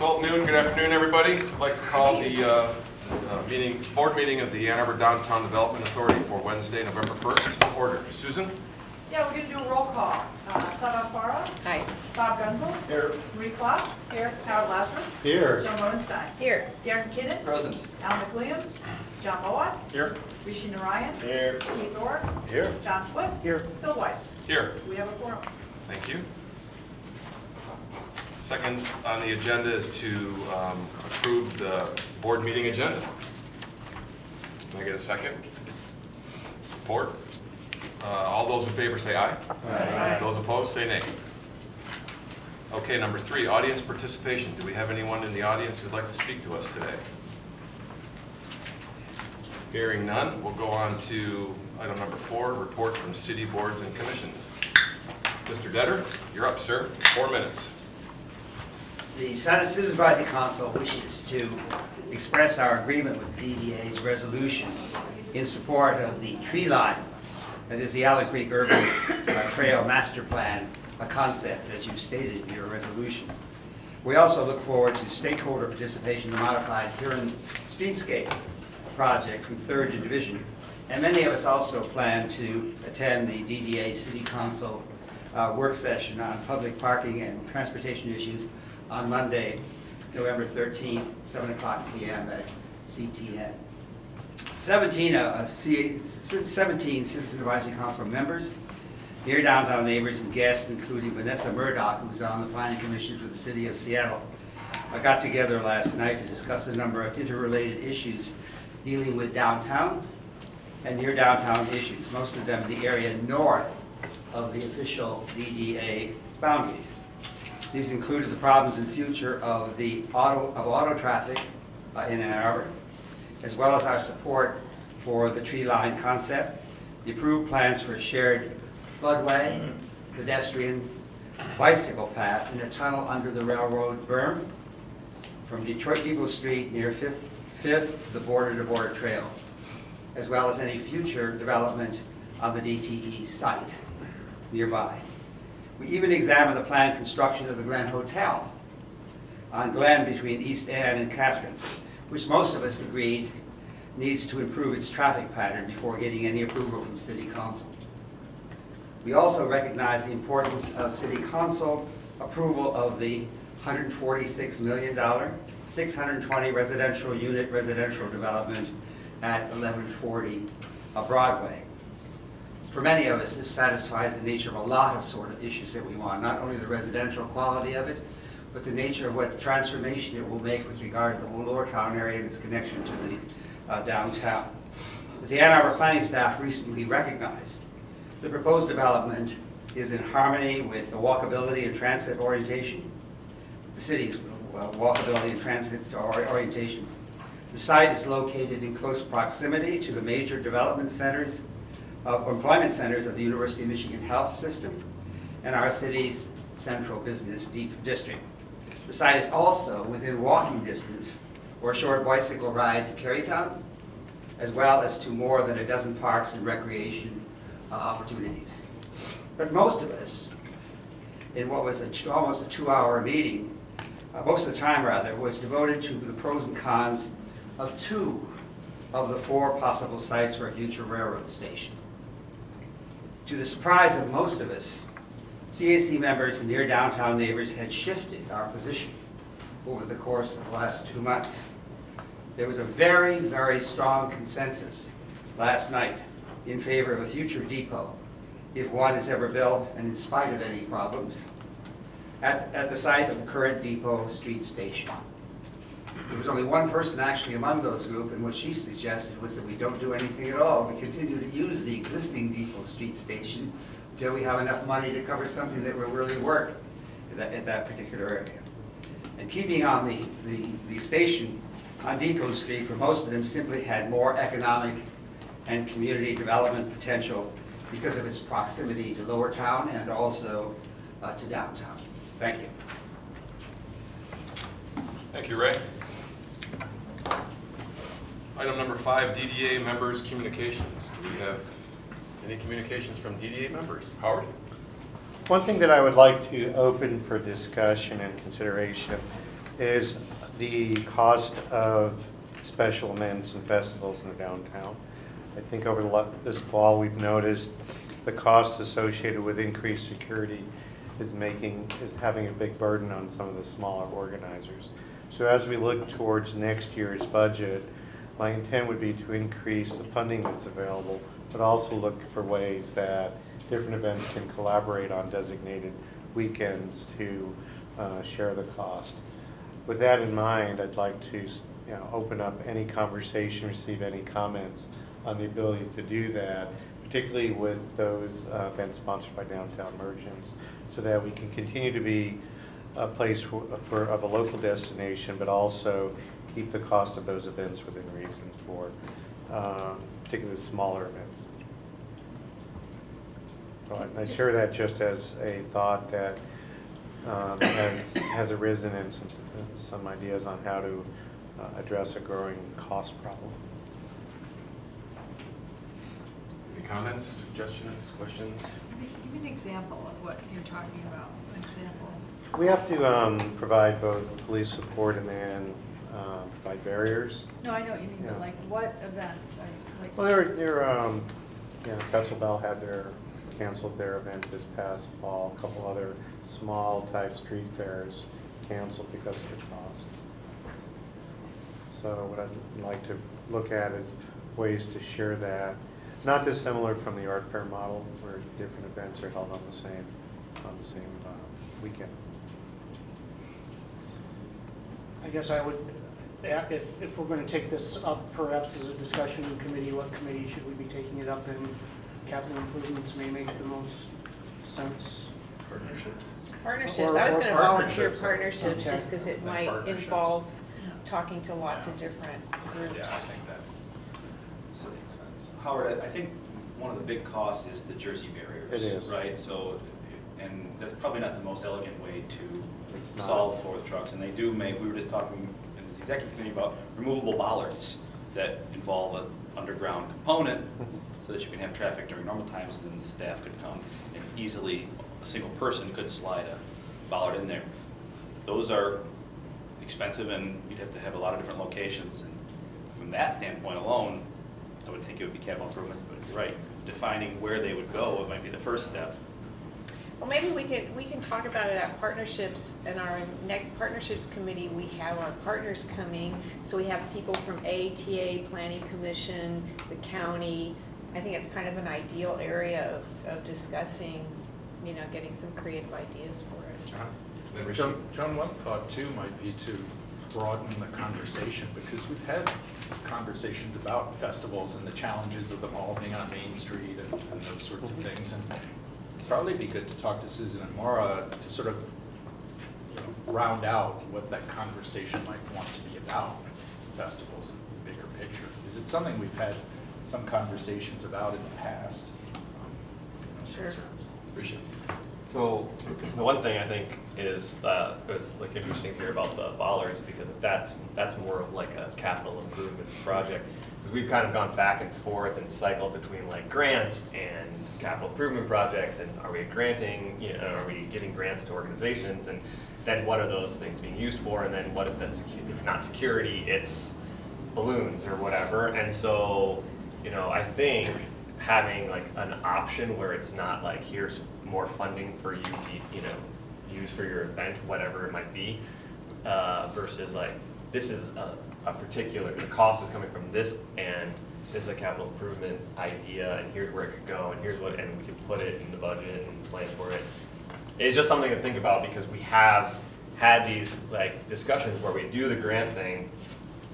12 noon, good afternoon, everybody. I'd like to call the board meeting of the Ann Arbor Downtown Development Authority for Wednesday, November 1st to order. Susan? Yeah, we're going to do a roll call. Sada Farah. Hi. Bob Gunzel. Here. Marie Klopp. Here. Howard Lasser. Here. Joan Lowenstein. Here. Darren Kinnon. Present. Alan McWilliams. John Mowat. Here. Rishi Narayan. Here. Keith Orr. Here. John Swift. Here. Phil Weiss. Here. We have a quorum. Thank you. Second on the agenda is to approve the board meeting agenda. Can I get a second? Support? All those in favor say aye. Aye. Those opposed say nay. Okay, number 3, audience participation. Do we have anyone in the audience who'd like to speak to us today? Hearing none, we'll go on to item number 4, reports from city boards and commissions. Mr. Detter, you're up, sir. 4 minutes. The Senate Supervisory Council wishes to express our agreement with the DDA's resolution in support of the tree line that is the Allen Creek Urban Trail Master Plan, a concept, as you stated in your resolution. We also look forward to stakeholder participation in the modified Huron Streetscape project from 3rd Division. And many of us also plan to attend the DDA City Council work session on public parking and transportation issues on Monday, November 13th, 7 o'clock p.m. at CTN. 17 Citizen Advisory Council members, near downtown neighbors and guests, including Vanessa Murdoch, who's on the Planning Commission for the City of Seattle, got together last night to discuss a number of interrelated issues dealing with downtown and near downtown issues, most of them in the area north of the official DDA boundaries. These included the problems and future of auto traffic in Ann Arbor, as well as our support for the tree line concept, the approved plans for a shared floodway, pedestrian, bicycle path, and a tunnel under the railroad berm from Detroit Depot Street near 5th to the border-to-border trail, as well as any future development on the DTE site nearby. We even examined the planned construction of the Glen Hotel on Glen between East Ann and Catherine, which most of us agreed needs to improve its traffic pattern before getting any approval from City Council. We also recognize the importance of City Council approval of the $146 million, 620 residential unit residential development at 1140 Broadway. For many of us, this satisfies the nature of a lot of sort of issues that we want, not only the residential quality of it, but the nature of what transformation it will make with regard to the whole lower town area and its connection to the downtown. As the Ann Arbor planning staff recently recognized, the proposed development is in harmony with the walkability and transit orientation, the city's walkability and transit orientation. The site is located in close proximity to the major development centers, employment centers of the University of Michigan Health System and our city's central business district. The site is also within walking distance or a short bicycle ride to Carytown, as well as to more than a dozen parks and recreation opportunities. But most of us, in what was almost a 2-hour meeting, most of the time rather, was devoted to the pros and cons of 2 of the 4 possible sites for a future railroad station. To the surprise of most of us, CAC members and near downtown neighbors had shifted our position over the course of the last 2 months. There was a very, very strong consensus last night in favor of a future depot, if one is ever built and in spite of any problems, at the site of the current Depot Street Station. There was only one person actually among those group, and what she suggested was that we don't do anything at all. We continue to use the existing Depot Street Station until we have enough money to cover something that will really work at that particular area. And keeping on the station on Depot Street, for most of them, simply had more economic and community development potential because of its proximity to Lower Town and also to downtown. Thank you. Thank you, Ray. Item number 5, DDA members' communications. Do we have any communications from DDA members? Howard? One thing that I would like to open for discussion and consideration is the cost of special events and festivals in the downtown. I think over this fall, we've noticed the cost associated with increased security is having a big burden on some of the smaller organizers. So as we look towards next year's budget, my intent would be to increase the funding that's available, but also look for ways that different events can collaborate on designated weekends to share the cost. With that in mind, I'd like to open up any conversation, receive any comments on the ability to do that, particularly with those events sponsored by downtown merchants, so that we can continue to be a place of a local destination, but also keep the cost of those events within reason for particularly smaller events. So I share that just as a thought that has arisen in some ideas on how to address a growing cost problem. Any comments, suggestions, questions? Give me an example of what you're talking about, an example. We have to provide both police support and then provide barriers. No, I know what you mean, Yeah. but like what events are you, like? Well, Pretzel Bell had canceled their event this past fall. A couple other small type street fairs canceled because of the cost. So what I'd like to look at is ways to share that, not dissimilar from the art fair model, where different events are held on the same weekend. I guess I would, if we're going to take this up perhaps as a discussion in committee, what committee should we be taking it up in? Capital improvements may make the most sense. Partnerships? Partnerships, Or- I was or gonna volunteer partnerships. partnerships, Okay. just because it And might partnerships. involve talking to lots of different groups. Yeah, I think that So, makes sense. Howard, I think one of the big costs is the Jersey barriers. It is. Right, so, and that's probably not the most elegant way It's to not. solve for the trucks. And they do make, we were just talking in the executive committee about removable bollards that involve an underground component so that you can have traffic during normal times, and then the staff could come and easily, a single person could slide a bollard in there. Those are expensive, and you'd have to have a lot of different locations, and from that standpoint alone, I would think it would be capital improvements, but you're right, defining where they would go, it might be the first step. Well, maybe we can talk about it at partnerships, in our next partnerships committee, we have our partners coming. So we have people from ATA, Planning Commission, the county. I think it's kind of an ideal area of discussing, getting some creative ideas for it. John? Then Richie? John, one thought too might be to broaden the conversation, because we've had conversations about festivals and the challenges of them all being on Main Street and those sorts of things. And it'd probably be good to talk to Susan and Maura to sort of round out what that conversation might want to be about, festivals in the bigger picture. Is it something we've had some conversations about in the past? Sure. Richie? So the one thing I think is it's like interesting to hear about the bollards, because if that's more of like a capital improvements project. Because we've kind of gone back and forth and cycled between like grants and capital improvement projects, and are we granting, are we giving grants to organizations, and then what are those things being used for, and then what if that's it's not security, it's balloons or whatever. And so I think having like an option where it's not like here's more funding for you to use for your event, whatever it might be, versus like this is a particular, the cost is coming from this, and this is a capital improvement idea, and here's where it could go, and here's what, and we can put it in the budget and plan for it. It's just something to think about, because we have had these like discussions where we do the grant thing,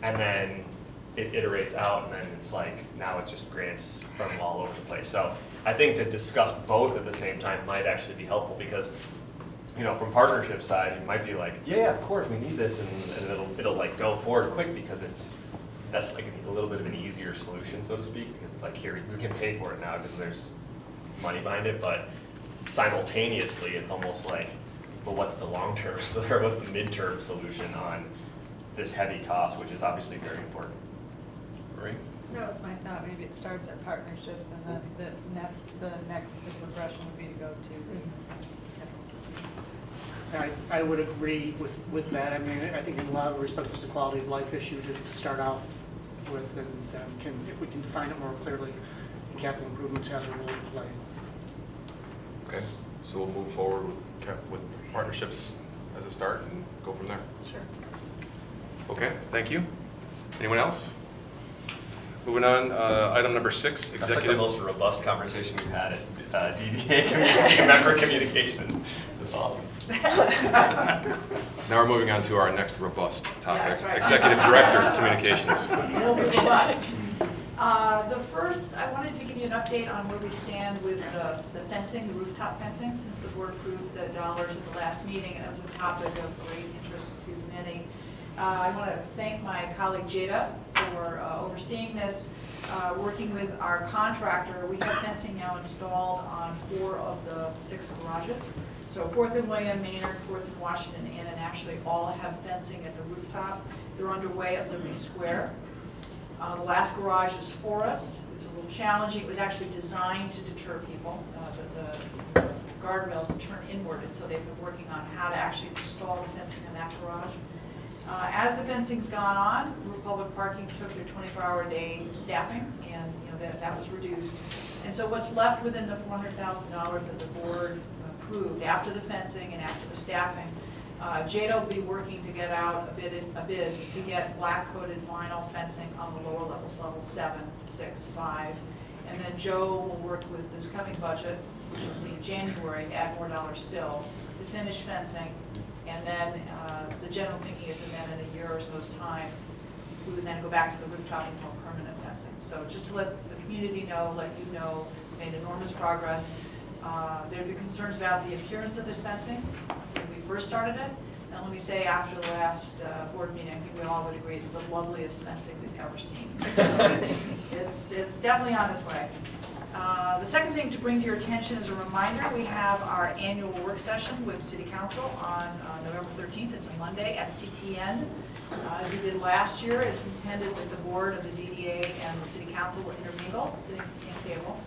and then it iterates out, and then it's like, now it's just grants from all over the place. So I think to discuss both at the same time might actually be helpful, because from partnership side, you might be like, yeah, of course we need this, and it'll like go forward quick, because that's like a little bit of an easier solution, so to speak, because it's like, here, you can pay for it now because there's money behind it. But simultaneously, it's almost like, well, what's the long-term, or what's the midterm solution on this heavy cost, which is obviously very important. Right? That was my thought, maybe it starts at partnerships and then the next progression would be to go to. I would agree with that. I mean, I think in a lot of respects, it's a quality of life issue to start out with, and if we can define it more clearly, capital improvements has a role to play. Okay, so we'll move forward with partnerships as a start and go from there. Sure. Okay, thank you. Anyone else? Moving on, item number 6, That's like the executive. most robust conversation we've had at DDA, member communications. That's awesome. Now we're moving on to our next robust topic, that's right. executive director communications. It'll be robust. The first, I wanted to give you an update on where we stand with the fencing, the rooftop fencing, since the board approved the dollars at the last meeting, and it was a topic of great interest to many. I want to thank my colleague Jada for overseeing this. Working with our contractor, we have fencing now installed on 4 of the 6 garages. So 4th and William, Maynard, 4th and Washington, and actually all have fencing at the rooftop. They're underway at Liberty Square. The last garage is Forest. It's a little challenging. It was actually designed to deter people. The guardrails turn inward, and so they've been working on how to actually install the fencing in that garage. As the fencing's gone on, Republic Parking took their 24-hour-a-day staffing, and that was reduced. And so what's left within the $400,000 that the board approved after the fencing and after the staffing, Jada will be working to get out a bid to get black-coated vinyl fencing on the lower levels, level 7, 6, 5. And then Joe will work with this coming budget, which you'll see in January, add more dollars still, to finish fencing. And then the general thinking is that then in a year or so's time, we would then go back to the rooftop and more permanent fencing. So just to let the community know, let you know, we made enormous progress. There have been concerns about the appearance of this fencing when we first started it. And let me say, after the last board meeting, I think we all would agree it's the loveliest fencing we've ever seen. It's definitely on its way. The second thing to bring to your attention is a reminder, we have our annual work session with City Council on November 13th. It's a Monday at CTN. As we did last year, it's intended that the board of the DDA and the City Council will intermingle, sitting at the same table.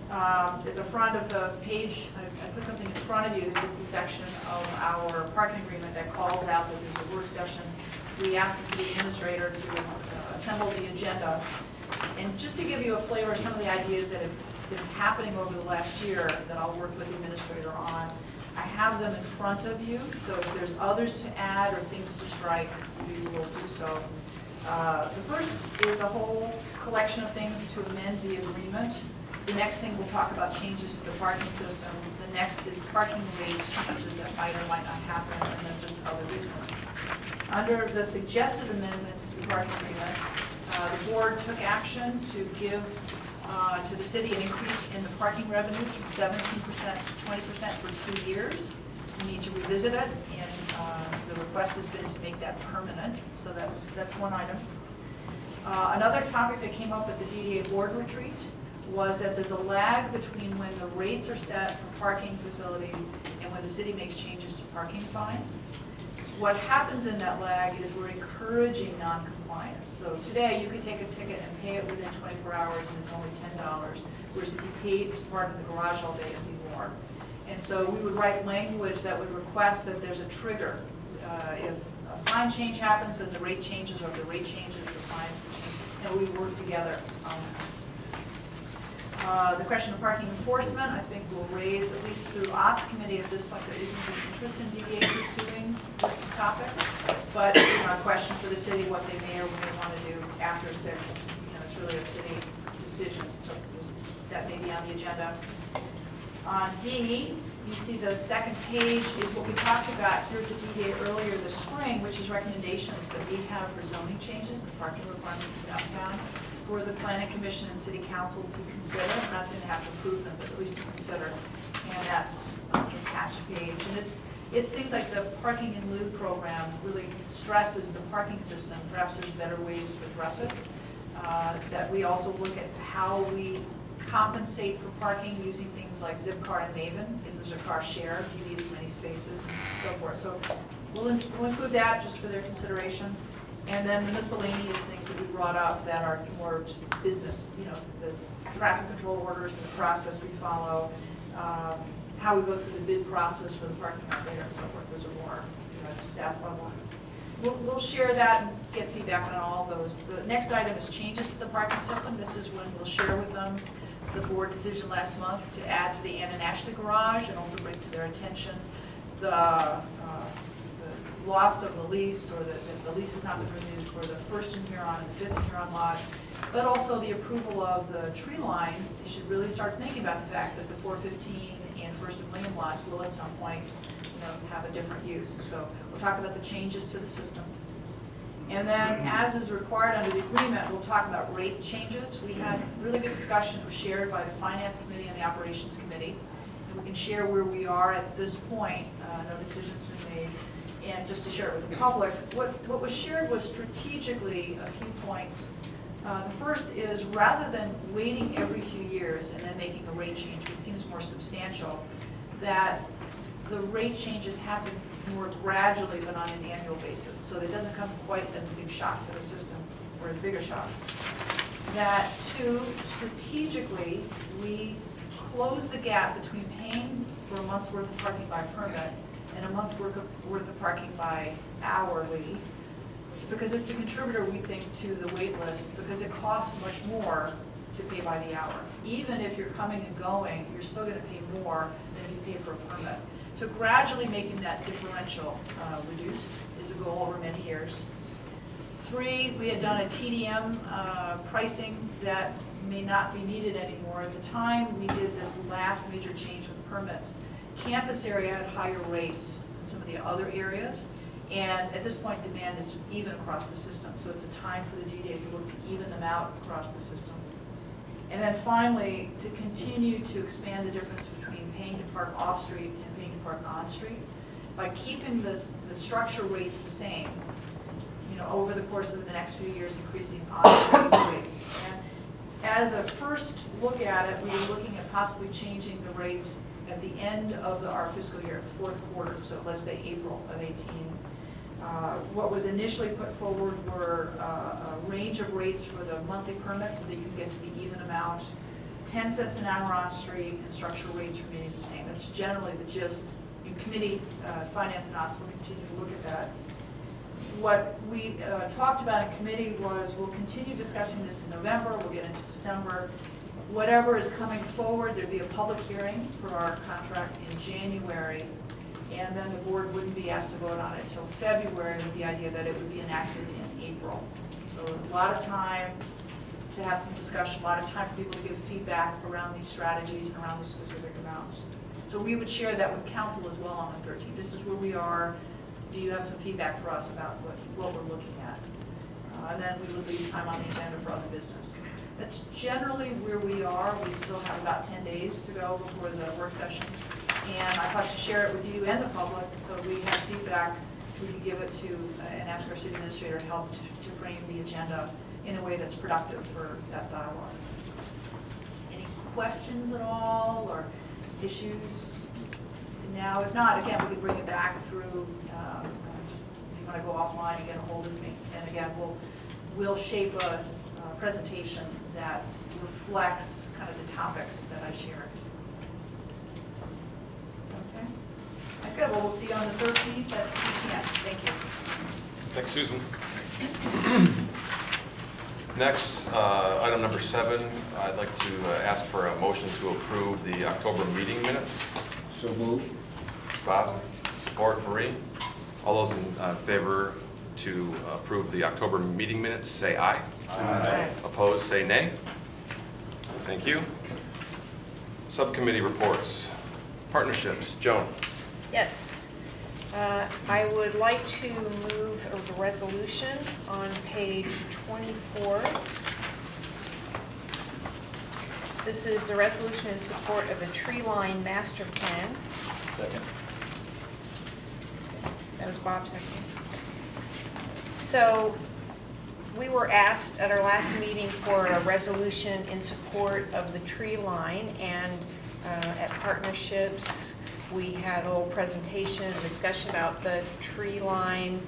At the front of the page, I put something in front of you. This is the section of our parking agreement that calls out that there's a work session. We asked the city administrator to assemble the agenda. And just to give you a flavor of some of the ideas that have been happening over the last year that I'll work with the administrator on, I have them in front of you. So if there's others to add or things to strike, we will do so. The first is a whole collection of things to amend the agreement. The next thing we'll talk about changes to the parking system. The next is parking rates changes that might or might not happen, and then just other business. Under the suggested amendments to the parking agreement, the board took action to give to the city an increase in the parking revenues from 17% to 20% for 2 years. We need to revisit it, and the request has been to make that permanent. So that's one item. Another topic that came up at the DDA board retreat was that there's a lag between when the rates are set for parking facilities and when the city makes changes to parking fines. What happens in that lag is we're encouraging non-compliance. So today, you could take a ticket and pay it within 24 hours and it's only $10, whereas if you paid to park in the garage all day, it'd be more. And so we would write language that would request that there's a trigger. If a fine change happens, then the rate changes, or if the rate changes, the fines change. And we work together on that. The question of parking enforcement, I think will raise, at least through Ops Committee at this point, there isn't an interest in DDA pursuing this topic. But a question for the city, what they may or may want to do after 6. It's really a city decision. So that may be on the agenda. On D, you see the second page is what we talked about here at the DDA earlier this spring, which is recommendations that we have for zoning changes and parking requirements in downtown, for the Planning Commission and City Council to consider. I'm not saying they have to approve them, but at least to consider. And that's on the attached page. And it's things like the parking in lieu program really stresses the parking system. Perhaps there's better ways to address it. That we also look at how we compensate for parking using things like Zipcar and Maven. If there's a car share, you need as many spaces and so forth. So we'll include that just for their consideration. And then the miscellaneous things that we brought up that are more just business, the traffic control orders and the process we follow, how we go through the bid process for the parking lot later and so forth. Those are more at the staff level. We'll share that and get feedback on all those. The next item is changes to the parking system. This is when we'll share with them the board decision last month to add to the Ann and Ashley garage and also bring to their attention the loss of the lease, or the lease has not been renewed for the first in Huron and the fifth in Huron lot, but also the approval of the tree line. They should really start thinking about the fact that the 415 and First and William lots will at some point, have a different use. So we'll talk about the changes to the system. And then, as is required under the agreement, we'll talk about rate changes. We had really good discussion. It was shared by the Finance Committee and the Operations Committee. And we can share where we are at this point. No decisions been made. And just to share it with the public, what was shared was strategically a few points. The first is, rather than waiting every few years and then making a rate change, which seems more substantial, that the rate changes happen more gradually than on an annual basis. So it doesn't come quite as a big shock to the system, or as big a shock. That two, strategically, we close the gap between paying for a month's worth of parking by permit and a month's worth of parking by hourly, because it's a contributor, we think, to the wait list, because it costs much more to pay by the hour. Even if you're coming and going, you're still going to pay more than if you pay for a permit. So gradually making that differential reduced is a goal over many years. Three, we had done a TDM pricing that may not be needed anymore. At the time we did this last major change with permits, campus area had higher rates than some of the other areas. And at this point, demand is even across the system. So it's a time for the DDA to look to even them out across the system. And then finally, to continue to expand the difference between paying to park off-street and paying to park on-street by keeping the structure rates the same, over the course of the next few years, increasing on-street rates. And as a first look at it, we were looking at possibly changing the rates at the end of our fiscal year, fourth quarter, so let's say April of 18. What was initially put forward were a range of rates for the monthly permits so that you could get to the even amount, 10 cents an hour on street, and structural rates remaining the same. That's generally the gist. In committee, finance and ops will continue to look at that. What we talked about in committee was we'll continue discussing this in November, we'll get into December. Whatever is coming forward, there'll be a public hearing for our contract in January, and then the board wouldn't be asked to vote on it until February with the idea that it would be enacted in April. So a lot of time to have some discussion, a lot of time for people to give feedback around these strategies and around the specific amounts. So we would share that with council as well on the 13th. This is where we are. Do you have some feedback for us about what we're looking at? And then we would leave time on the agenda for other business. That's generally where we are. We still have about 10 days to go before the work session. And I'd like to share it with you and the public, so we have feedback. We can give it to and ask our city administrator to help to frame the agenda in a way that's productive for that dialogue. Any questions at all or issues? Now, if not, again, we can bring it back through, just if you want to go offline and get a hold of me. And again, we'll shape a presentation that reflects kind of the topics that I shared. Okay. Okay, well, we'll see you on the 13th at 2 p.m. Thank you. Thanks, Susan. Next, item number 7, I'd like to ask for a motion to approve the October meeting minutes. So moved. Bob, support. Marie. All those in favor to approve the October meeting minutes, say aye. Aye. Opposed, say nay. Thank you. Subcommittee reports. Partnerships. Joan. Yes. I would like to move a resolution on page 24. This is the resolution in support of the tree line master plan. Second. That was Bob's second. So we were asked at our last meeting for a resolution in support of the tree line, and at Partnerships, we had a little presentation and discussion about the tree line.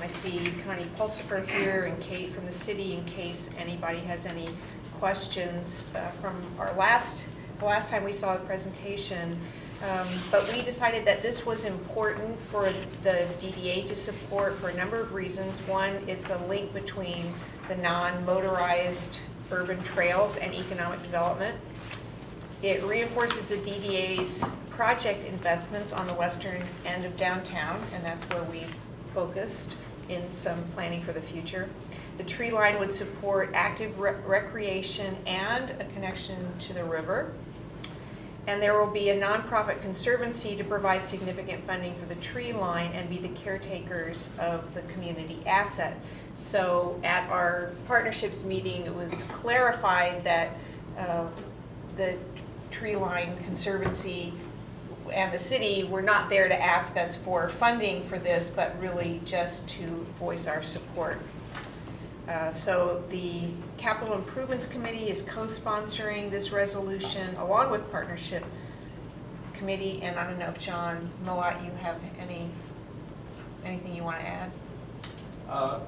I see Connie Pulsifer here and Kate from the city in case anybody has any questions from our last the last time we saw the presentation. But we decided that this was important for the DDA to support for a number of reasons. One, it's a link between the non-motorized urban trails and economic development. It reinforces the DDA's project investments on the western end of downtown, and that's where we focused in some planning for the future. The tree line would support active recreation and a connection to the river. And there will be a nonprofit conservancy to provide significant funding for the tree line and be the caretakers of the community asset. So at our partnerships meeting, it was clarified that the tree line conservancy and the city were not there to ask us for funding for this, but really just to voice our support. So the Capital Improvements Committee is co-sponsoring this resolution along with Partnership Committee. And I don't know if John Millot, you have anything you want to add? I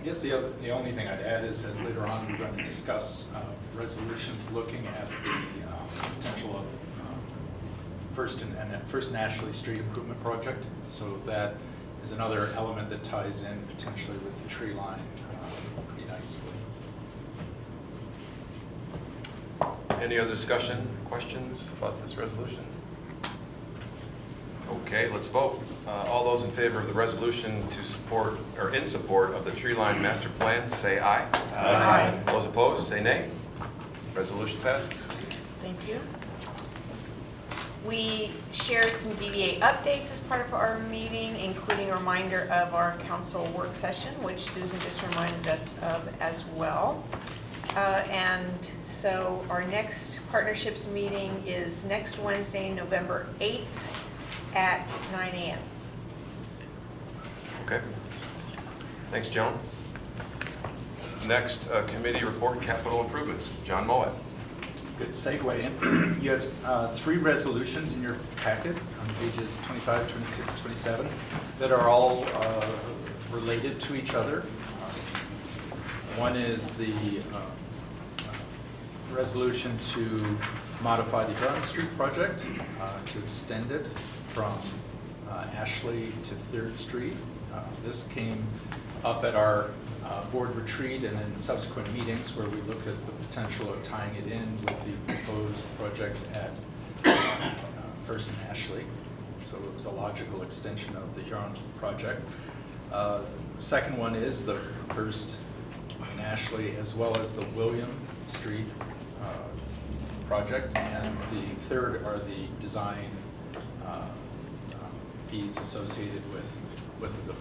guess the only thing I'd add is that later on we're going to discuss resolutions looking at the potential of First Ashley Street Improvement Project. So that is another element that ties in potentially with the tree line pretty nicely. Any other discussion, questions about this resolution? Okay, let's vote. All those in favor of the resolution to support, or in support of the tree line master plan, say aye. Aye. Those opposed, say nay. Resolution passes. Thank you. We shared some DDA updates as part of our meeting, including a reminder of our council work session, which Susan just reminded us of as well. And so our next partnerships meeting is next Wednesday, November 8th at 9 a.m. Okay. Thanks, Joan. Next, committee report, capital improvements. John Moet. Good segue. You have 3 resolutions in your packet on pages 25, 26, 27 that are all related to each other. One is the resolution to modify the Garden Street project, to extend it from Ashley to 3rd Street. This came up at our board retreat and in subsequent meetings where we looked at the potential of tying it in with the proposed projects at First and Ashley. So it was a logical extension of the Huron project. The second one is the First and Ashley as well as the William Street project. And the third are the design fees associated with the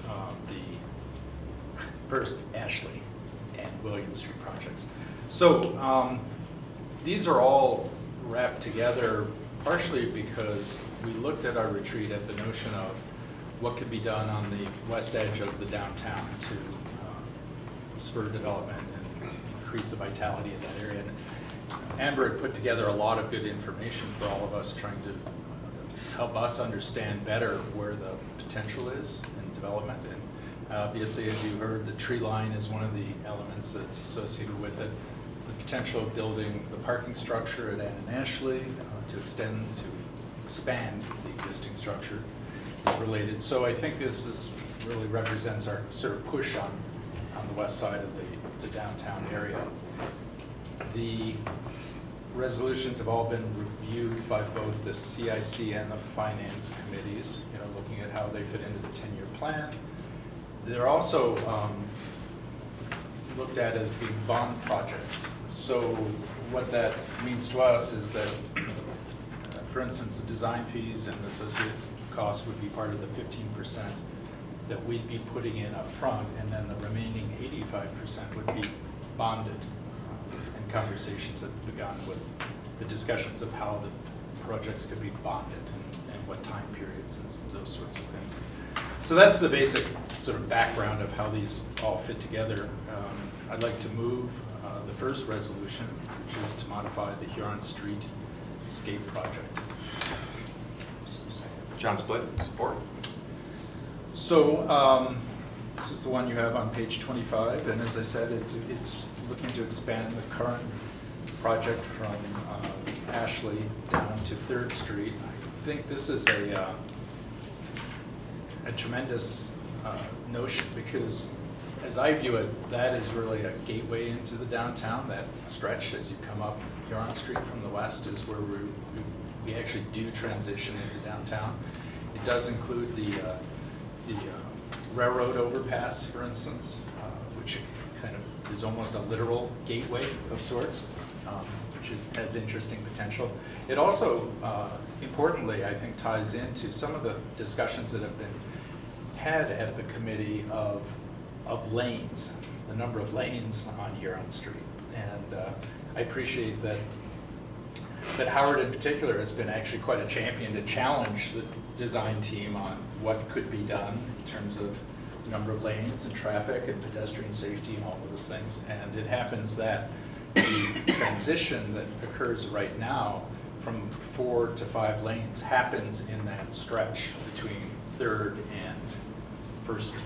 First Ashley and William Street projects. So these are all wrapped together partially because we looked at our retreat at the notion of what could be done on the west edge of the downtown to spur development and increase the vitality of that area. And Amber had put together a lot of good information for all of us, trying to help us understand better where the potential is in development. And obviously, as you heard, the tree line is one of the elements that's associated with it. The potential of building the parking structure at Ann and Ashley to expand the existing structure is related. So I think this really represents our sort of push on the west side of the downtown area. The resolutions have all been reviewed by both the CIC and the finance committees, looking at how they fit into the 10-year plan. They're also looked at as being bond projects. So what that means to us is that, for instance, the design fees and associated costs would be part of the 15% that we'd be putting in up front, and then the remaining 85% would be bonded. And conversations have begun with the discussions of how the projects could be bonded and what time periods and those sorts of things. So that's the basic sort of background of how these all fit together. I'd like to move the first resolution, which is to modify the Huron Street Escape Project. John Split, support. So this is the one you have on page 25, and as I said, it's looking to expand the current project from Ashley down to Third Street. I think this is a tremendous notion, because as I view it, that is really a gateway into the downtown. That stretch as you come up Huron Street from the west is where we actually do transition into downtown. It does include the railroad overpass, for instance, which kind of is almost a literal gateway of sorts, which has interesting potential. It also, importantly, I think ties into some of the discussions that have been had at the committee of lanes, the number of lanes on Huron Street. And I appreciate that Howard in particular has been actually quite a champion to challenge the design team on what could be done in terms of the number of lanes and traffic and pedestrian safety and all of those things. And it happens that the transition that occurs right now from 4 to 5 lanes happens in that stretch between 3rd and 1st Street.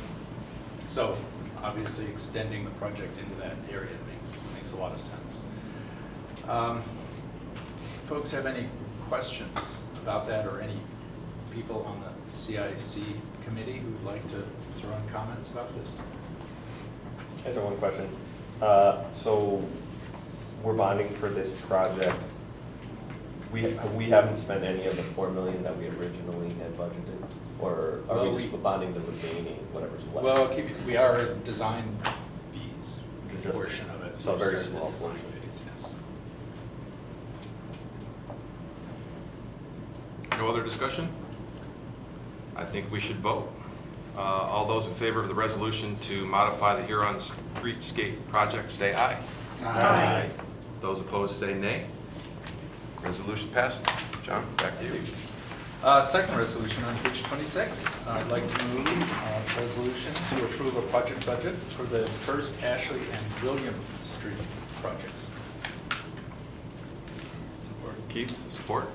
So obviously extending the project into that area makes a lot of sense. Folks have any questions about that, or any people on the CIC committee who would like to throw in comments about this? I just have one question. So we're bonding for this project. We haven't spent any of the $4 million that we originally had budgeted, or are Well, we just bonding the remaining whatever's left? Well, we are design fees, Just- portion of it. so a very Just the small design portion. fees, yes. No other discussion? I think we should vote. All those in favor of the resolution to modify the Huron Streetscape project, say aye. Aye. Those opposed, say nay. Resolution passes. John, back to you. Second resolution on page 26. I'd like to move a resolution to approve a project budget for the First Ashley and William Street projects. Keith, support?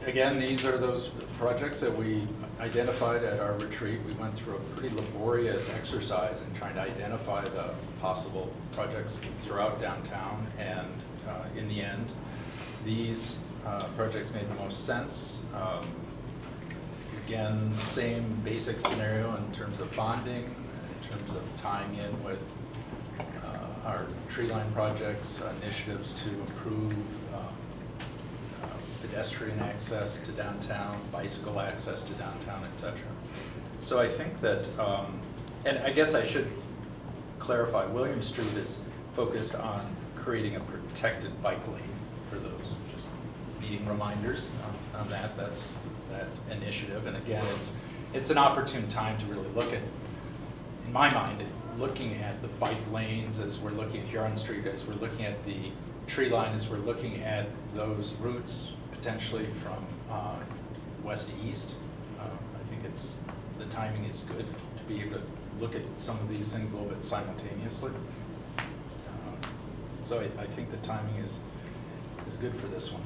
Again, these are those projects that we identified at our retreat. We went through a pretty laborious exercise in trying to identify the possible projects throughout downtown, and in the end, these projects made the most sense. Again, same basic scenario in terms of bonding, in terms of tying in with our tree line projects, initiatives to improve pedestrian access to downtown, bicycle access to downtown, etc. So I think that, and I guess I should clarify, William Street is focused on creating a protected bike lane for those. Just needing reminders on that. That's that initiative. And again, it's an opportune time to really look at, in my mind, looking at the bike lanes as we're looking at Huron Street, as we're looking at the tree line, as we're looking at those routes potentially from west to east. I think the timing is good to be able to look at some of these things a little bit simultaneously. So I think the timing is good for this one.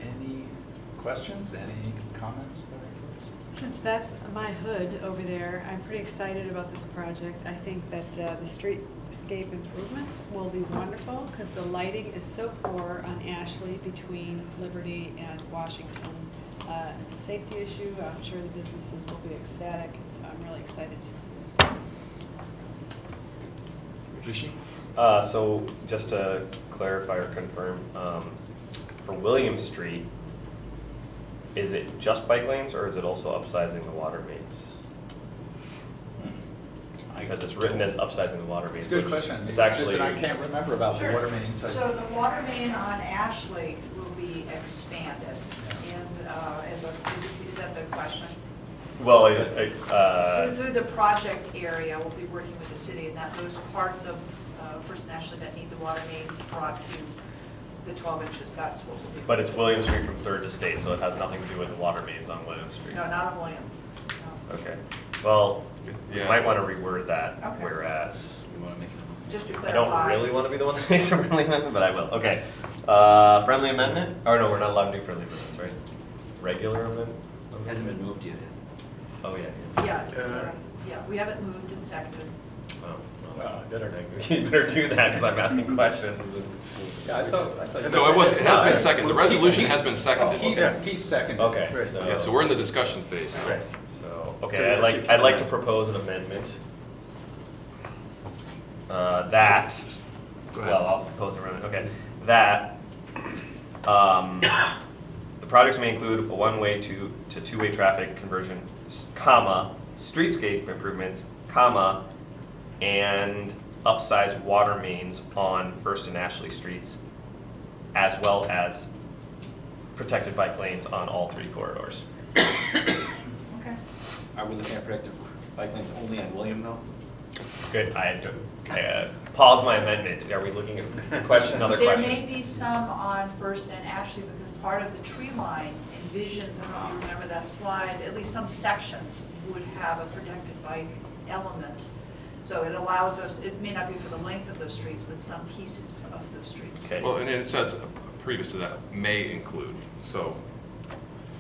Any questions? Any comments by folks? Since that's my hood over there, I'm pretty excited about this project. I think that the streetscape improvements will be wonderful because the lighting is so poor on Ashley between Liberty and Washington. It's a safety issue. I'm sure the businesses will be ecstatic, so I'm really excited to see this. Rishi? So just to clarify or confirm, for William Street, is it just bike lanes or is it also upsizing the water mains? Because it's written as upsizing the water mains. It's a good which question. It's actually, Susan, I can't remember about the Sure. water mains. So the water main on Ashley will be expanded, and is that the question? well, Through the project area, we'll be working with the city, and that those parts of First and Ashley that need the water main brought to the 12 inches, that's what we'll be. but it's William Street from 3rd to State, so it has nothing to do with the water mains on William Street. No, not on William. No. Okay, well, you Yeah. might want to reword that, Okay. whereas We want to make it. Just to I clarify. don't really want to be the one that makes a friendly amendment, but I will. Okay. Friendly amendment? Or no, we're not allowed to do friendly amendments, right? Regular amendment? Hasn't been moved yet, has it? Oh, yeah. Yeah, we haven't moved and seconded. Oh, well, I better not, you better do that, because I'm asking questions. Yeah, I thought. No, it has been seconded. The resolution has been seconded. Keith seconded. Okay, Yeah, so we're in the discussion phase now. So, okay, I'd like to propose an amendment. That, Go ahead. well, I'll propose an amendment, okay, that, the projects may include a one-way to two-way traffic conversion, comma, streetscape improvements, comma, and upsize water mains on First and Ashley Streets, as well as protected bike lanes on all 3 corridors. Okay. Are we looking at protective bike lanes only on William though? Good, I had to, okay, pause my amendment. Are we looking at another There question? may be some on First and Ashley because part of the tree line envisions, I don't know if you remember that slide, at least some sections would have a protected bike element. So it allows us, it may not be for the length of those streets, but some pieces of those streets. Okay. Well, and it says previous to that, may include, so.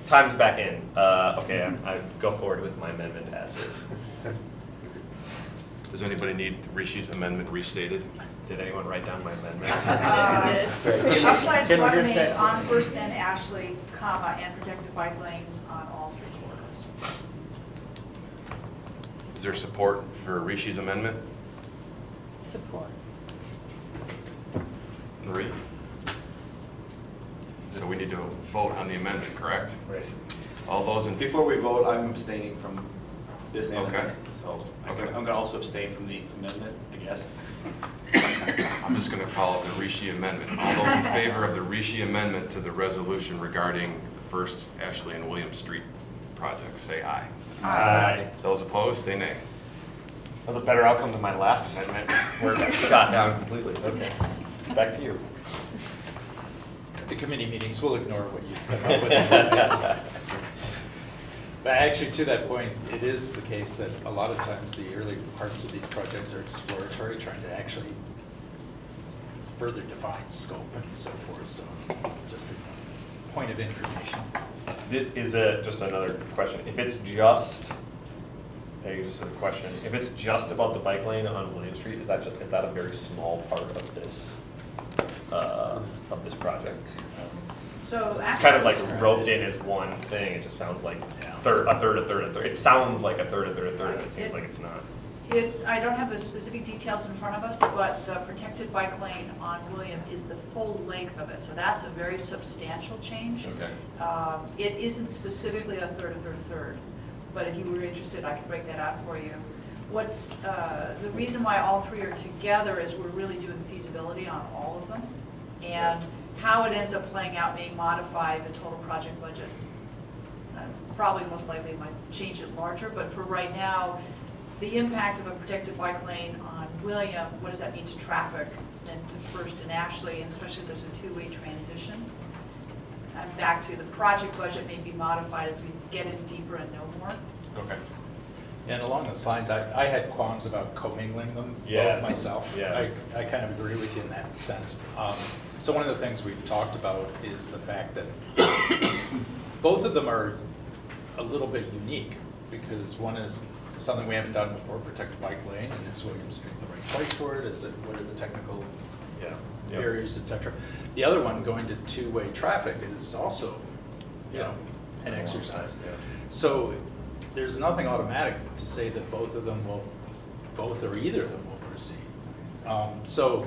Time's back in. Okay, I go forward with my amendment as is. Does anybody need Rishi's amendment restated? Did anyone write down my amendment? Upsize water mains on First and Ashley, comma, and protected bike lanes on all 3 corridors. Is there support for Rishi's amendment? Support. Marie? So we need to vote on the amendment, correct? Right. All those in, Before we vote, I'm abstaining from this and the Okay. next, so I'm gonna also abstain from the amendment, I guess. I'm just gonna call it the Rishi amendment. All those in favor of the Rishi amendment to the resolution regarding the First Ashley and William Street projects, say aye. Aye. Those opposed, say nay. That was a better outcome than my last amendment, where it got shot down completely. Okay, back to you. At the committee meetings, we'll ignore what you've come up with. But actually, to that point, it is the case that a lot of times the early parts of these projects are exploratory, trying to actually further define scope and so forth, so just as a point of information. Is it, just another question, if it's just, hey, just a question, if it's just about the bike lane on William Street, is that a very small part of this project? So It's actually. kind of like roped in as one thing, it just sounds like a third. It sounds like a third, and it seems like it's not. I don't have the specific details in front of us, but the protected bike lane on William is the full length of it, so that's a very substantial change. Okay. It isn't specifically a third, but if you were interested, I could break that out for you. What's, the reason why all 3 are together is we're really doing feasibility on all of them. And how it ends up playing out may modify the total project budget. Probably most likely it might change it larger, but for right now, the impact of a protected bike lane on William, what does that mean to traffic and to First and Ashley, and especially if there's a 2-way transition? And back to the project budget may be modified as we get in deeper and know more. Okay. And along those lines, I had qualms about commingling them Yeah. both myself. Yeah. I kind of agree with you in that sense. So one of the things we've talked about is the fact that both of them are a little bit unique, because one is something we haven't done before, protected bike lane, and is William Street the right place for it? Is it, what are the technical barriers, et cetera? The other one, going to 2-way traffic, is also, an exercise. Yeah. So there's nothing automatic to say that both of them will, both or either of them will proceed. So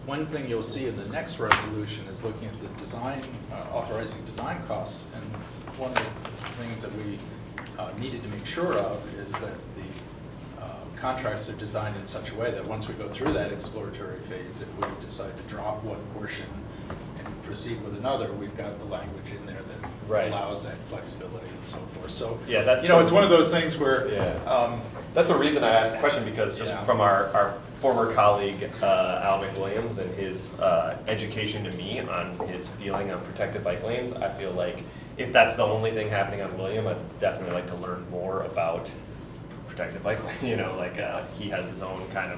one thing you'll see in the next resolution is looking at the design, authorizing design costs. And one of the things that we needed to make sure of is that the contracts are designed in such a way that once we go through that exploratory phase, if we decide to drop one portion and proceed with another, we've got the language in there that Right. allows that flexibility and so forth. So, Yeah, that's it's one of those things where, That's the reason I asked the question, because just Yeah. from our former colleague, Al McWilliams, and his education to me on his feeling on protected bike lanes, I feel like if that's the only thing happening on William, I'd definitely like to learn more about protected bike lane. He has his own kind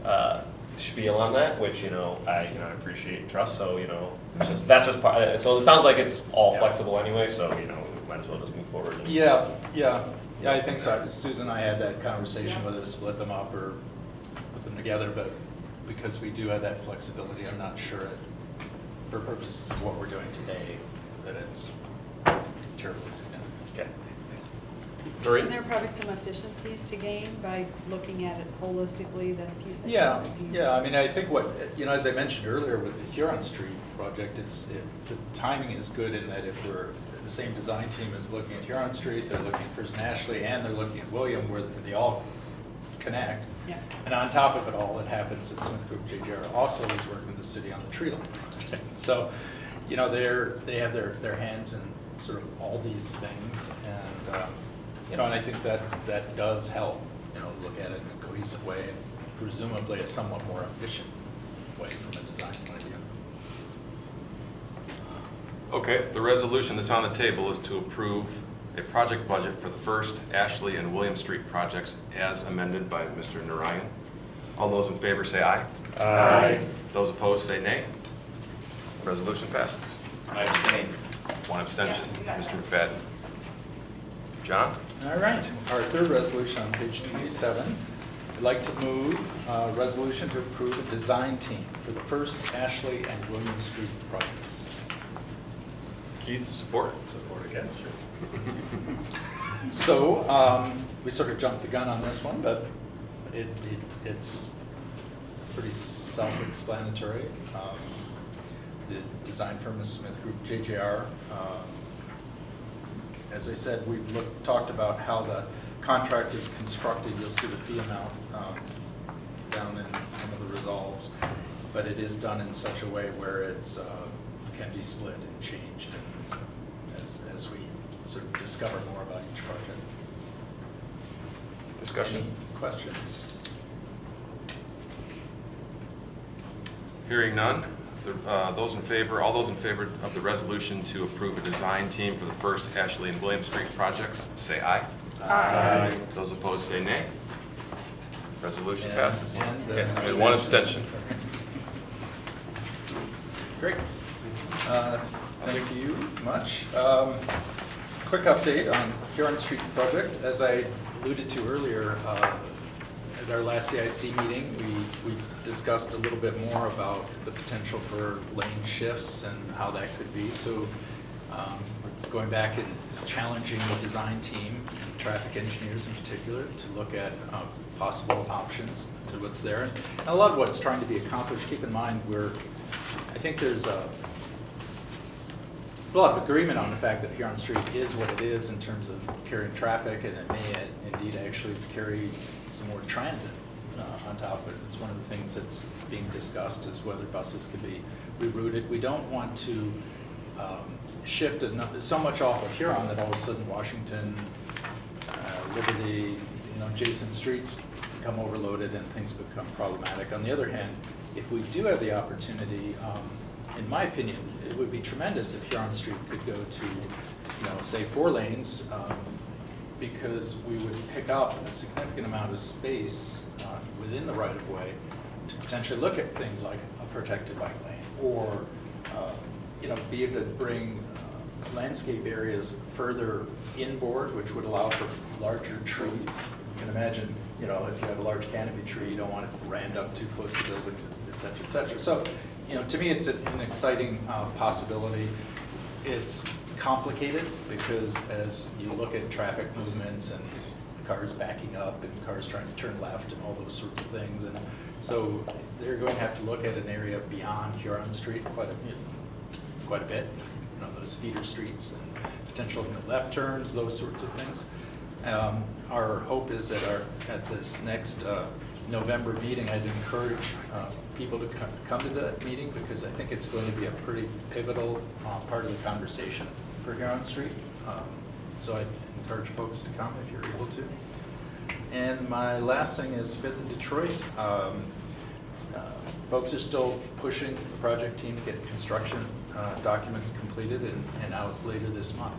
of spiel on that, which I appreciate and trust. So that's just part. So it sounds like it's all flexible anyway. So we might as well just move forward. yeah, I think so. Susan and I had that conversation whether to split them up or put them together, but because we do have that flexibility, I'm not sure for purposes of what we're doing today, that it's terribly significant. Okay. Marie? And there are probably some efficiencies to gain by looking at it holistically than a few things. Yeah, might be- yeah, I mean, I think what, as I mentioned earlier with the Huron Street project, the timing is good in that if the same design team is looking at Huron Street, they're looking first in Ashley, and they're looking at William, where they all connect. Yeah. And on top of it all, it happens that Smith Group JJR also is working with the city on the tree line project. So, they have their hands in sort of all these things, and, and I think that does help, look at it in a cohesive way, and presumably a somewhat more efficient way from a design point of view. Okay, the resolution that's on the table is to approve a project budget for the first Ashley and William Street projects as amended by Mr. Narayan. All those in favor say aye. Aye. Those opposed say nay. Resolution passes. I abstain. One abstention. Yeah, you got Mr. that. McFadden. John? All right, our third resolution on page 27. I'd like to move a resolution to approve a design team for the first Ashley and William Street projects. Keith, support? Support again, sure. So, we sort of jumped the gun on this one, but it's pretty self-explanatory. The design firm is Smith Group JJR. As I said, we've talked about how the contract is constructed. You'll see the fee amount down in some of the resolves, but it is done in such a way where it's can be split and changed as we sort of discover more about each project. Discussion? Any questions? Hearing none. All those in favor of the resolution to approve a design team for the first Ashley and William Street projects, say aye. Aye. Those opposed say nay. Resolution And- passes. and, And one abstention. Great. Thank you much. Quick update on Huron Street project. As I alluded to earlier, at our last CIC meeting, we discussed a little bit more about the potential for lane shifts and how that could be. So going back and challenging the design team, traffic engineers in particular, to look at possible options to what's there. And a lot of what's trying to be accomplished, keep in mind, I think there's a lot of agreement on the fact that Huron Street is what it is in terms of carrying traffic, and it may indeed actually carry some more transit on top of it. It's one of the things that's being discussed is whether buses could be rerouted. We don't want to shift so much off of Huron that all of a sudden Washington, Liberty, adjacent streets become overloaded and things become problematic. On the other hand, if we do have the opportunity, in my opinion, it would be tremendous if Huron Street could go to, say 4 lanes, because we would pick up a significant amount of space within the right-of-way to potentially look at things like a protected bike lane, or be able to bring landscape areas further inboard, which would allow for larger trees. You can imagine, if you have a large canopy tree, you don't want it rammed up too close to buildings, et cetera, et cetera. So, to me, it's an exciting possibility. It's complicated because as you look at traffic movements and cars backing up and cars trying to turn left and all those sorts of things, and so they're going to have to look at an area beyond Huron Street quite a bit. Those feeder streets and potential left turns, those sorts of things. Our hope is that at this next November meeting, I'd encourage people to come to that meeting, because I think it's going to be a pretty pivotal part of the conversation for Huron Street. So I'd encourage folks to come if you're able to. And my last thing is 5th and Detroit. Folks are still pushing the project team to get construction documents completed and out later this month.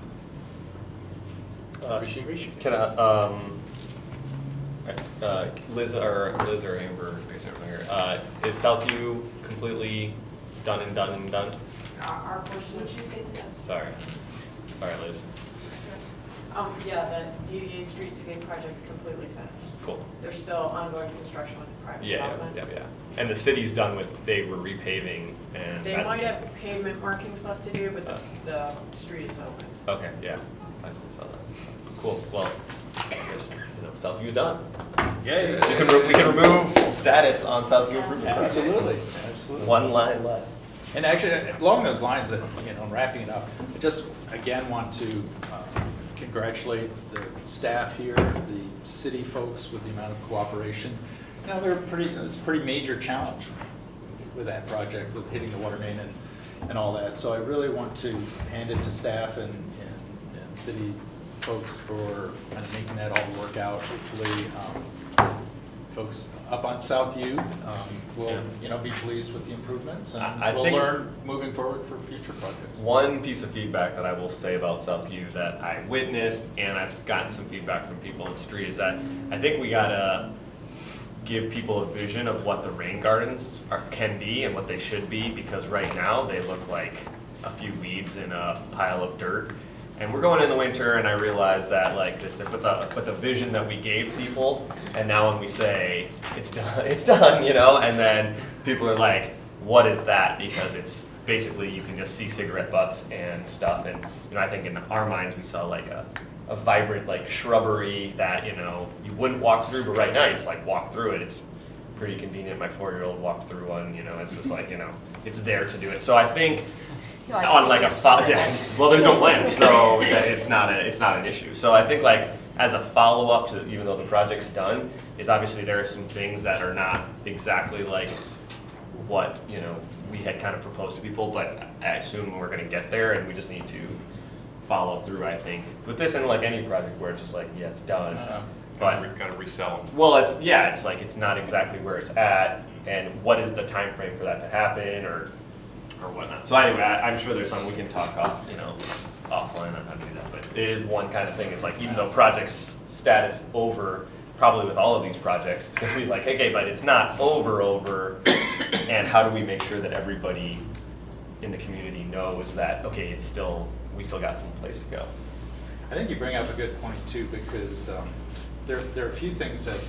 Can I, Liz or Amber, I guess over here, is Southview completely done and done and done? Our portion is, yes. Sorry, Liz. Yeah, the DDA streetscape project's completely finished. Cool. There's still ongoing construction with the private Yeah, development. yeah. And the city's done with, they were repaving and They that's. might have pavement markings left to do, but the street is open. Okay, yeah, I saw that. Cool, well, I guess, Southview's done. Yay. We can remove status on Southview improvement project. Absolutely, absolutely. One line less. And actually, along those lines, wrapping it up, I just, again, want to congratulate the staff here, the city folks with the amount of cooperation. It was a pretty major challenge with that project, with hitting the water main and all that. So I really want to hand it to staff and city folks for kind of making that all work out. Hopefully, folks up on Southview will be pleased with the improvements, and I we'll think- learn moving forward for future projects. One piece of feedback that I will say about Southview that I witnessed, and I've gotten some feedback from people on the street, is that I think we gotta give people a vision of what the rain gardens can be and what they should be, because right now they look like a few weeds in a pile of dirt. And we're going in the winter, and I realize that with the vision that we gave people, and now when we say it's done, and then people are like, what is that? Because it's basically you can just see cigarette butts and stuff, and I think in our minds we saw like a vibrant like shrubbery that you wouldn't walk through, but right now you just like walk through it. It's pretty convenient. My 4-year-old walked through one. It's just like it's there to do it. So I think. On like well, there's no plans, so it's not an issue. So I think like as a follow-up to, even though the project's done, is obviously there are some things that are not exactly like what we had kind of proposed to people, but I assume we're going to get there, and we just need to follow through. I think with this and like any project where it's just like it's done, but We've got to resell them. well, it's like it's not exactly where it's at, and what is the time frame for that to happen or whatnot. So anyway, I'm sure there's something we can talk off, offline on how to do that. But it is one kind of thing. It's like even though project's status over, probably with all of these projects, it's gonna be like, okay, but it's not over, and how do we make sure that everybody in the community knows that we still got some place to go. I think you bring up a good point too, because there are a few things that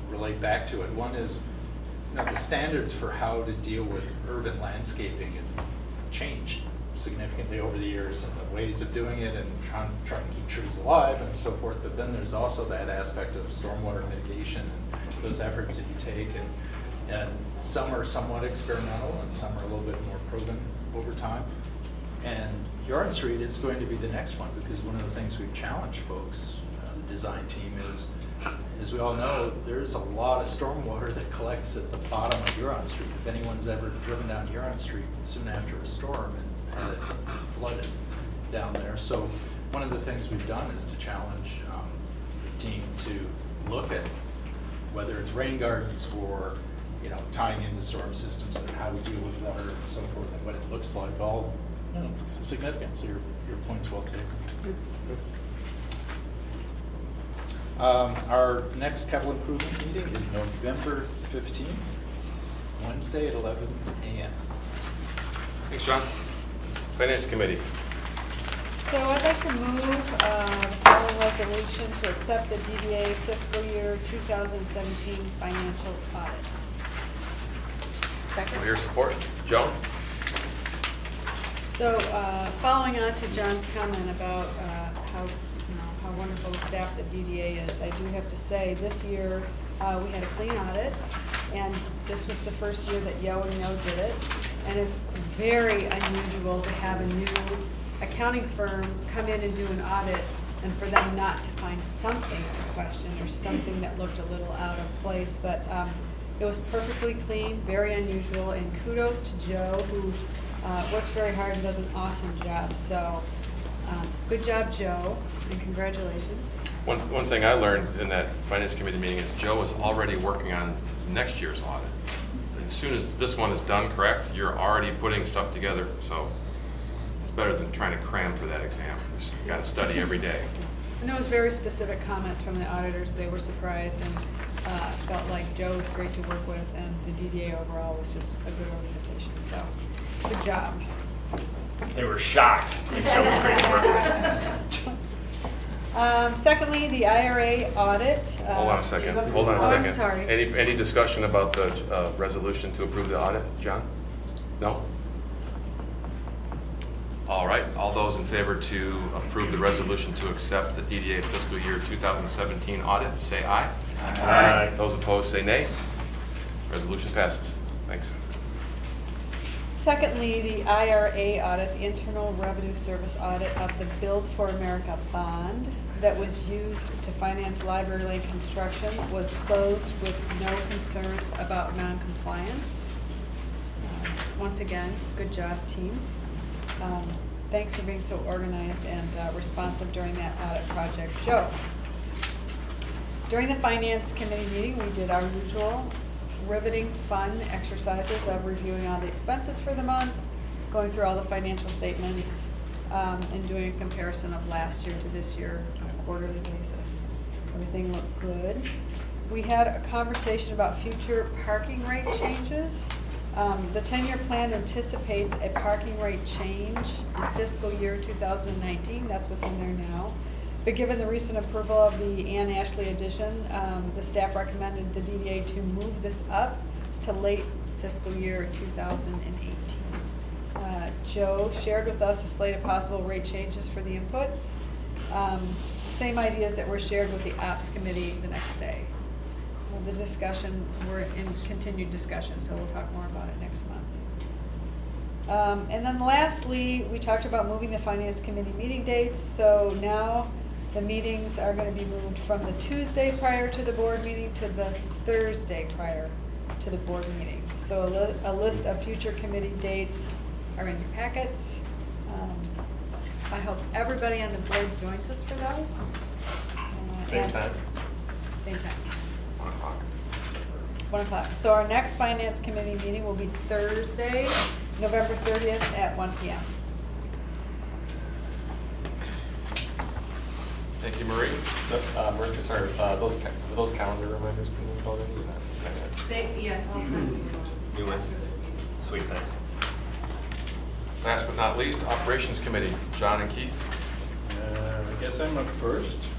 relate back to it. One is the standards for how to deal with urban landscaping have changed significantly over the years, and the ways of doing it, and trying to keep trees alive and so forth. But then there's also that aspect of stormwater mitigation and those efforts that you take, and some are somewhat experimental and some are a little bit more proven over time. And Yard Street is going to be the next one, because one of the things we've challenged folks, the design team, is, as we all know, there's a lot of stormwater that collects at the bottom of Huron Street. If anyone's ever driven down Huron Street soon after a storm and had it flooded down there. So one of the things we've done is to challenge the team to look at whether it's rain gardens or tying into storm systems and how we deal with water and so forth, and what it looks like, all significant. So your point's well taken. Our next capital improvement meeting is November 15th, Wednesday at 11 a.m. Thanks, John. Finance Committee. So I'd like to move the following resolution to accept the DDA fiscal year 2017 financial audit. For your support. Joan? So following on to John's comment about how wonderful the staff at DDA is, I do have to say this year we had a clean audit, and this was the first year that Yo and Yo did it, and it's very unusual to have a new accounting firm come in and do an audit and for them not to find something to question or something that looked a little out of place, but it was perfectly clean, very unusual, and kudos to Joe, who works very hard and does an awesome job. So good job, Joe, and congratulations. One thing I learned in that Finance Committee meeting is Joe is already working on next year's audit. As soon as this one is done, correct, you're already putting stuff together, so it's better than trying to cram for that exam. You just got to study every day. And there was very specific comments from the auditors. They were surprised and felt like Joe was great to work with, and the DDA overall was just a good organization. So, good job. They were shocked. Joe was great to work with. Secondly, the IRA audit. Hold on a second, Oh, hold on a I'm second. sorry. Any discussion about the resolution to approve the audit, John? No? All right, all those in favor to approve the resolution to accept the DDA fiscal year 2017 audit, say aye. Aye. Those opposed, say nay. Resolution passes. Thanks. Secondly, the IRA audit, the Internal Revenue Service audit of the Build for America bond that was used to finance library lane construction was closed with no concerns about noncompliance. Once again, good job, team. Thanks for being so organized and responsive during that audit project. Joe? During the Finance Committee meeting, we did our usual riveting fun exercises of reviewing all the expenses for the month, going through all the financial statements, and doing a comparison of last year to this year on a quarterly basis. Everything looked good. We had a conversation about future parking rate changes. The 10-year plan anticipates a parking rate change in fiscal year 2019. That's what's in there now. But given the recent approval of the Ann Ashley addition, the staff recommended the DDA to move this up to late fiscal year 2018. Joe shared with us a slate of possible rate changes for the input. Same ideas that were shared with the Ops Committee the next day. The discussion, we're in continued discussion, so we'll talk more about it next month. And then lastly, we talked about moving the Finance Committee meeting dates. So now the meetings are going to be moved from the Tuesday prior to the board meeting to the Thursday prior to the board meeting. So a list of future committee dates are in your packets. I hope everybody on the board joins us for those. Same And- time. Same time. 1 o'clock. 1 o'clock. So our next Finance Committee meeting will be Thursday, November 30th at 1 p.m. Thank you, Marie. Marie, sorry, those calendar reminders being moved already? Yes, I'll send New ones? Sweet, thanks. Last but not least, Operations Committee, John and Keith. I guess I'm up first.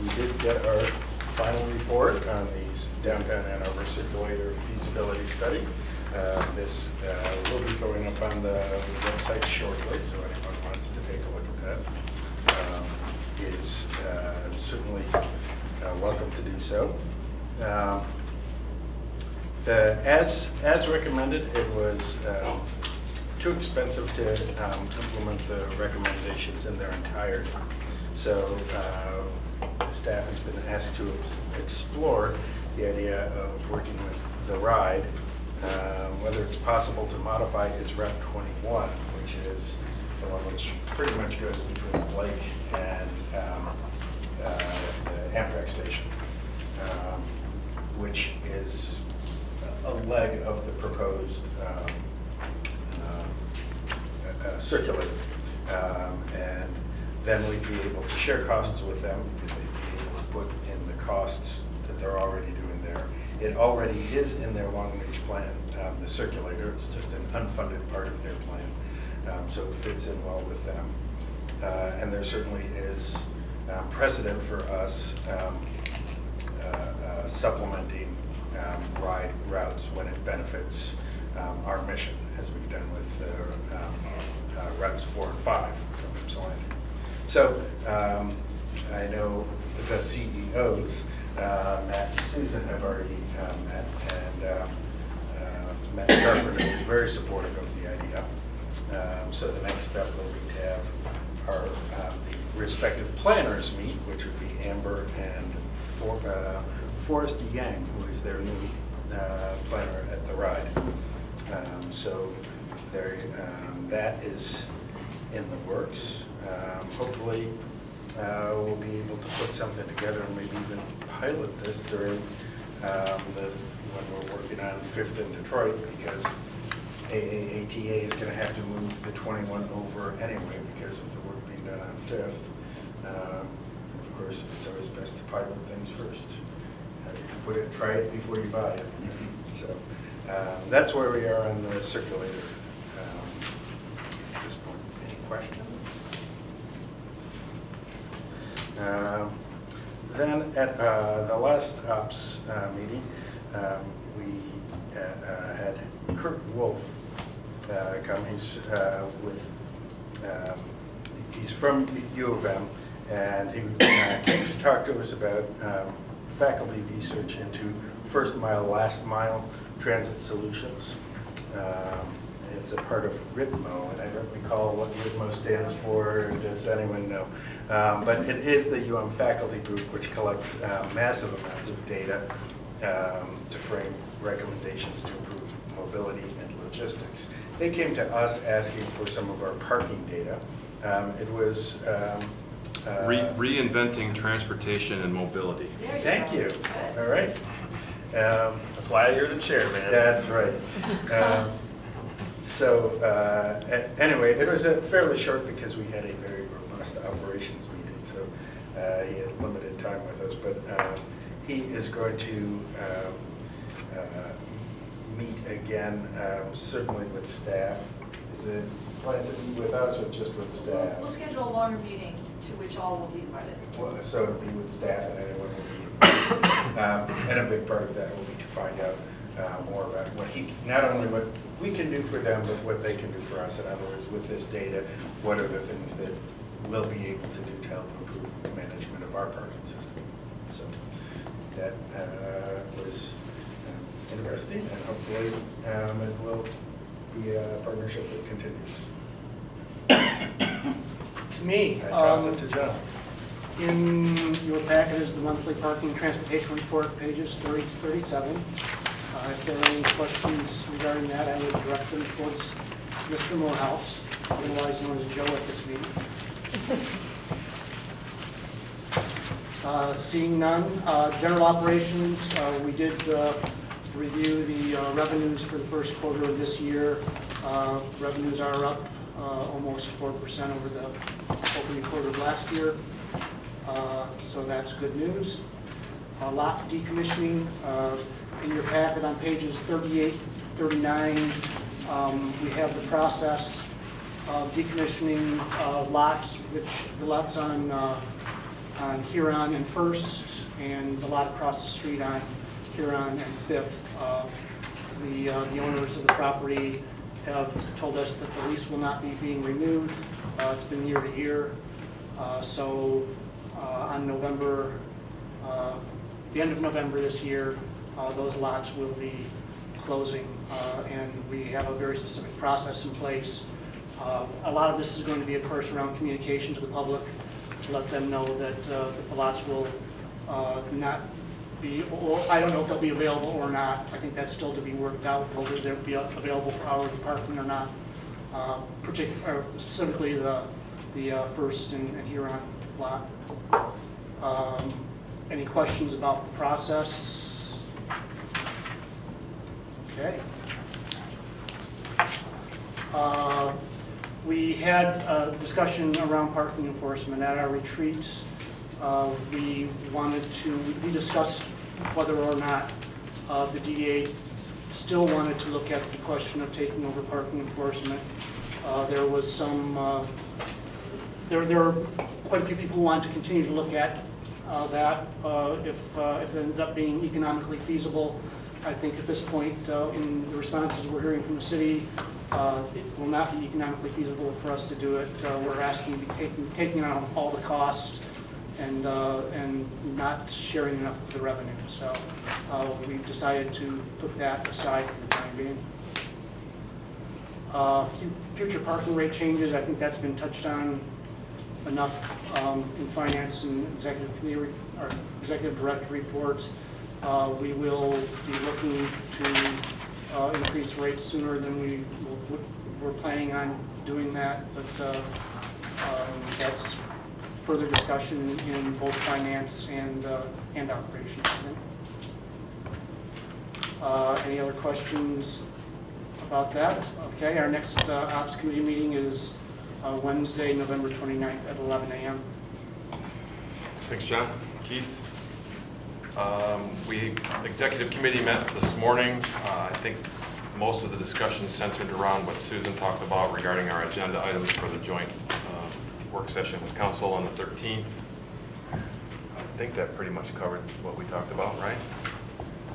We did get our final report on the downtown Ann Arbor circulator feasibility study. This will be going up on the website shortly, so anyone wants to take a look at that is certainly welcome to do so. As recommended, it was too expensive to implement the recommendations in their entirety. So the staff has been asked to explore the idea of working with the ride, whether it's possible to modify its Route 21, which is the one which pretty much goes between the lake and the Amtrak station, which is a leg of the proposed circulator. And then we'd be able to share costs with them because they'd be able to put in the costs that they're already doing there. It already is in their long-range plan, the circulator. It's just an unfunded part of their plan. So it fits in well with them. And there certainly is precedent for us supplementing ride routes when it benefits our mission, as we've done with routes 4 and 5 from Ypsilanti. So I know the CEOs, Matt and Susan, have already met, and Matt Carpenter is very supportive of the idea. So the next step will be to have our the respective planners meet, which would be Amber and Forrest Yang, who is their new planner at the ride. So that is in the works. Hopefully, we'll be able to put something together and maybe even pilot this during when we're working on 5th in Detroit, because AAATA is going to have to move the 21 over anyway because of the work being done on 5th. Of course, it's always best to pilot things first. Try it before you buy it. So that's where we are on the circulator at this point. Any questions? Then at the last ops meeting, we had Kurt Wolf come. He's from U of M, and he came to talk to us about faculty research into first mile, last mile transit solutions. It's a part of RITMO, and I don't recall what RITMO stands for. Does anyone know? But it is the UM faculty group which collects massive amounts of data to frame recommendations to improve mobility and logistics. They came to us asking for some of our parking data. It was Reinventing transportation and mobility. There you thank go. you. Good. All right. That's why you're the chair, man. That's right. Anyway, it was fairly short because we had a very robust operations meeting, so he had limited time with us. But he is going to meet again, certainly with staff. Is it planned to be with us or just with staff? We'll schedule a longer meeting to which all will be invited. Well, so it'll be with staff and anyone will be invited. And a big part of that will be to find out more about not only what we can do for them, but what they can do for us. In other words, with this data, what are the things that we'll be able to do to help improve management of our parking system. So that was interesting, and hopefully it will be a partnership that continues. To me, I toss it to John. in your packet is the monthly parking and transportation report, pages 30 to 37. If there are any questions regarding that, I would direct them towards Mr. Morehouse, otherwise known as Joe at this meeting. Seeing none, general operations, we did review the revenues for the first quarter of this year. Revenues are up almost 4% over the opening quarter of last year, so that's good news. Lot decommissioning, in your packet on pages 38, 39, we have the process of decommissioning lots, which the lots on Huron and First, and the lot across the street on Huron and Fifth. The owners of the property have told us that the lease will not be being renewed. It's been year to year. So on November, the end of November this year, those lots will be closing, and we have a very specific process in place. A lot of this is going to be, of course, around communication to the public to let them know that the lots will not be, or I don't know if they'll be available or not. I think that's still to be worked out, whether they'll be available for hourly parking or not. Specifically the First and Huron lot. Any questions about the process? Okay. We had a discussion around parking enforcement at our retreat. We discussed whether or not the DDA still wanted to look at the question of taking over parking enforcement. There was there were quite a few people who wanted to continue to look at that if it ended up being economically feasible. I think at this point, in the responses we're hearing from the city, it will not be economically feasible for us to do it. We're asking to be taking on all the costs and not sharing enough of the revenue. So we've decided to put that aside for the time being. Future parking rate changes, I think that's been touched on enough in finance and executive committee, or executive director reports. We will be looking to increase rates sooner than we're planning on doing that, but that's further discussion in both finance and operations. Any other questions about that? Okay, our next ops committee meeting is Wednesday, November 29th at 11 a.m. Thanks, John. Keith? Executive committee met this morning. I think most of the discussion centered around what Susan talked about regarding our agenda items for the joint work session with council on the 13th. think that pretty much covered what we talked about, right?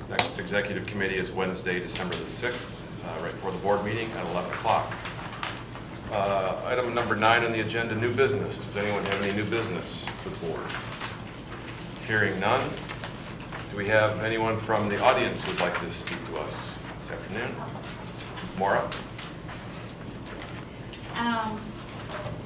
Next executive committee is Wednesday, December the 6th, right before the board meeting at 11 o'clock. Item number 9 on the agenda, new business. Does anyone have any new business for the board? Hearing none. Do we have anyone from the audience who would like to speak to us this afternoon? Maura?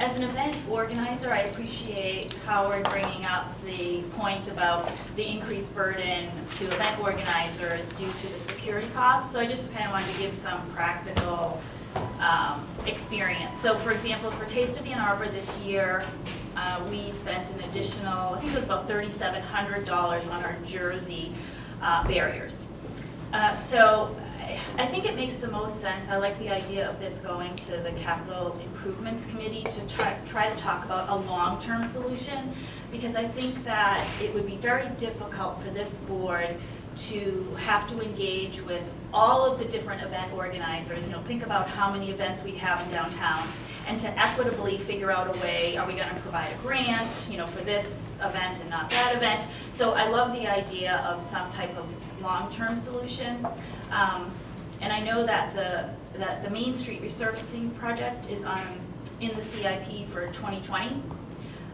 As an event organizer, I appreciate Howard bringing up the point about the increased burden to event organizers due to the security costs. So I just kind of wanted to give some practical experience. So for example, for Taste of Ann Arbor this year, we spent an additional, I think it was about $3,700 on our jersey barriers. So I think it makes the most sense. I like the idea of this going to the Capital Improvements Committee to try to talk about a long-term solution, because I think that it would be very difficult for this board to have to engage with all of the different event organizers. You know, think about how many events we have in downtown, and to equitably figure out a way, are we going to provide a grant, you know, for this event and not that event? So I love the idea of some type of long-term solution. And I know that the Main Street resurfacing project is in the CIP for 2020.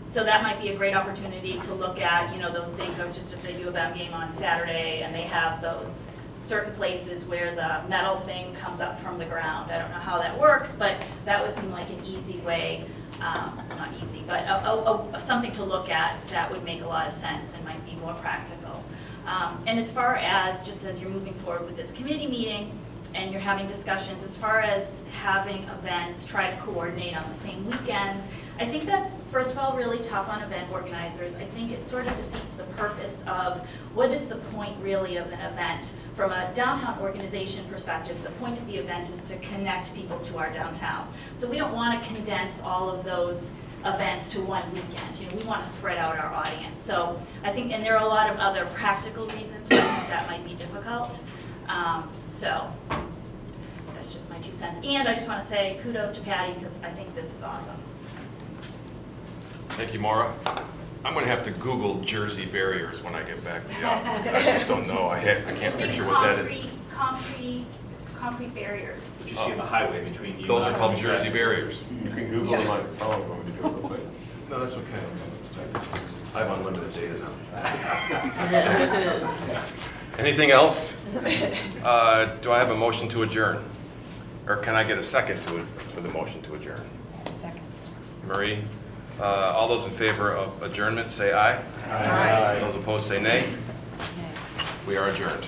So that might be a great opportunity to look at, you know, those things. I was just at the U of M game on Saturday, and they have those certain places where the metal thing comes up from the ground. I don't know how that works, but that would seem like an easy way, not easy, but something to look at that would make a lot of sense and might be more practical. And as far as, just as you're moving forward with this committee meeting, and you're having discussions, as far as having events, try to coordinate on the same weekends, I think that's, first of all, really tough on event organizers. I think it sort of defeats the purpose of what is the point really of an event. From a downtown organization perspective, the point of the event is to connect people to our downtown. So we don't want to condense all of those events to one weekend. You know, we want to spread out our audience. So I think, and there are a lot of other practical reasons why I think that might be difficult. So that's just my 2 cents. And I just want to say kudos to Patty, because I think this is awesome. Thank you, Maura. I'm going to have to Google jersey barriers when I get back to the office, because I just don't know. I can't picture what that is. Concrete barriers. What you see on the highway between you. Those are and called the jersey traffic. barriers. You can Google them on your phone when we do it real quick. No, that's okay. I have unlimited data now. Anything else? Do I have a motion to adjourn? Or can I get a second to it for the motion to adjourn? Second. Marie, all those in favor of adjournment, say aye. Aye. Those opposed, say nay. Okay. We are adjourned.